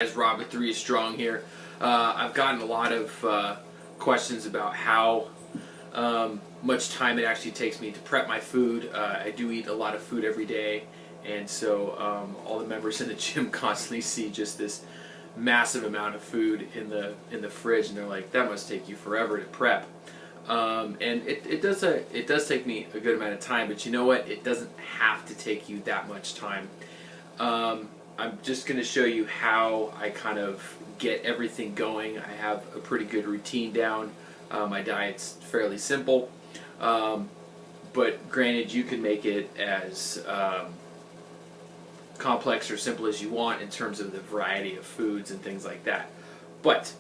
Guys, Rob with 3 Strong here. I've gotten a lot of questions about how much time it actually takes me to prep my food. I do eat a lot of food every day, and so all the members in the gym constantly see just this massive amount of food in the fridge, and they're like, "That must take you forever to prep." And it does take me a good amount of time, but you know what? It doesn't have to take you that much time. I'm just going to show you how I kind of get everything going. I have a pretty good routine down. My diet's fairly simple, but granted, you can make it as complex or simple as you want in terms of the variety of foods and things like that. But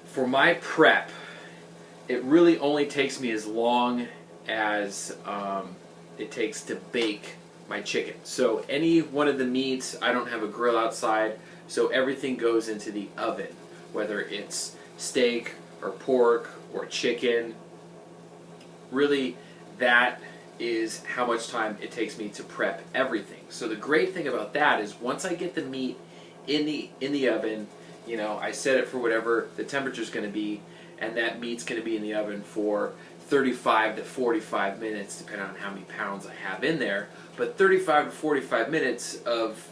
for my prep, it really only takes me as long as it takes to bake my chicken. So any one of the meats, I don't have a grill outside, so everything goes into the oven, whether it's steak or pork or chicken. Really, that is how much time it takes me to prep everything. So the great thing about that is once I get the meat in the oven, you know, I set it for whatever the temperature is going to be, and that meat's going to be in the oven for 35 to 45 minutes, depending on how many pounds I have in there. But 35 to 45 minutes of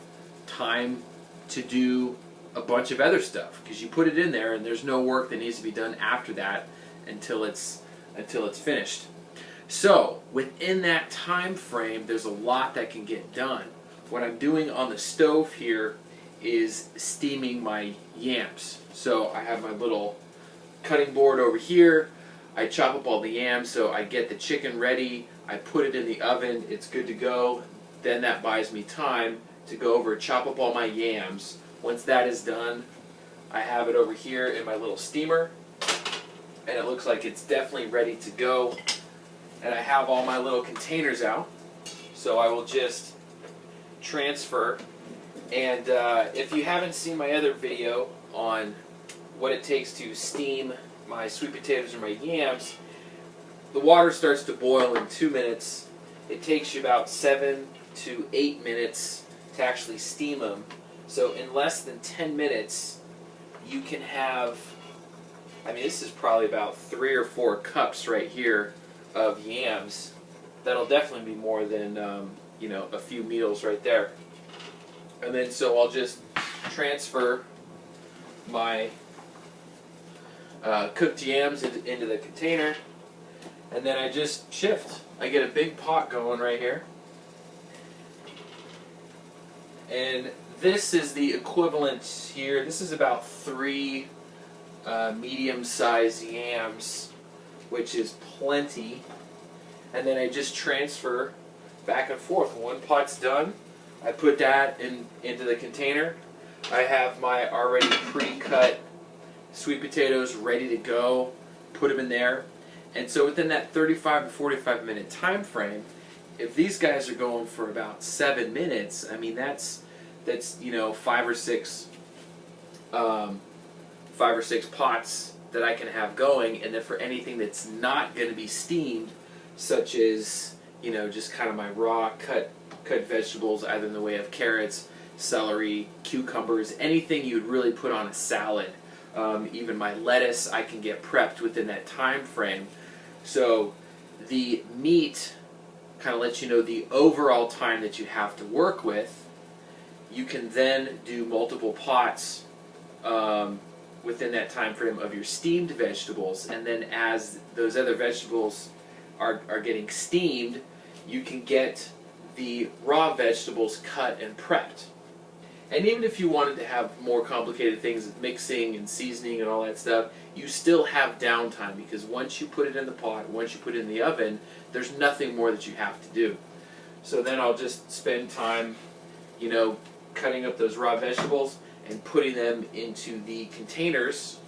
time to do a bunch of other stuff, because you put it in there and there's no work that needs to be done after that until it's finished. So within that time frame, there's a lot that can get done. What I'm doing on the stove here is steaming my yams. So I have my little cutting board over here. I chop up all the yams, so I get the chicken ready, I put it in the oven, it's good to go. Then that buys me time to go over and chop up all my yams. Once that is done, I have it over here in my little steamer, and it looks like it's definitely ready to go. And I have all my little containers out, so I will just transfer. And if you haven't seen my other video on what it takes to steam my sweet potatoes or my yams, the water starts to boil in 2 minutes. It takes you about 7 to 8 minutes to actually steam them. So in less than 10 minutes, you can have, I mean, this is probably about 3 or 4 cups right here of yams. That'll definitely be more than, you know, a few meals right there. And then so I'll just transfer my cooked yams into the container, and then I just shift. I get a big pot going right here, and this is the equivalent here. This is about 3 medium-sized yams, which is plenty. And then I just transfer back and forth. One pot's done, I put that into the container. I have my already pre-cut sweet potatoes ready to go, put them in there. And so within that 35 to 45 minute time frame, if these guys are going for about 7 minutes, I mean that's you know 5 or 6 pots that I can have going. And then for anything that's not going to be steamed, such as, you know, just kind of my raw cut vegetables, either in the way of carrots, celery, cucumbers, anything you'd really put on a salad. Even my lettuce, I can get prepped within that time frame. So the meat kind of lets you know the overall time that you have to work with. You can then do multiple pots within that time frame of your steamed vegetables, and then as those other vegetables are getting steamed, you can get the raw vegetables cut and prepped. And even if you wanted to have more complicated things, mixing and seasoning and all that stuff, you still have downtime, because once you put it in the pot, once you put it in the oven, there's nothing more that you have to do. So then I'll just spend time, you know, cutting up those raw vegetables and putting them into the containers.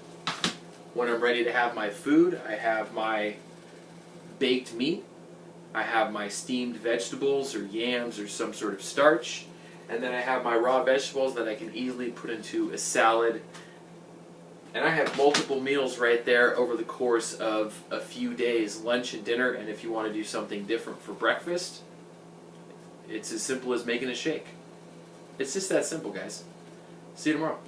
When I'm ready to have my food, I have my baked meat, I have my steamed vegetables or yams or some sort of starch, and then I have my raw vegetables that I can easily put into a salad. And I have multiple meals right there over the course of a few days, lunch and dinner. And if you want to do something different for breakfast, it's as simple as making a shake. It's just that simple, guys. See you tomorrow.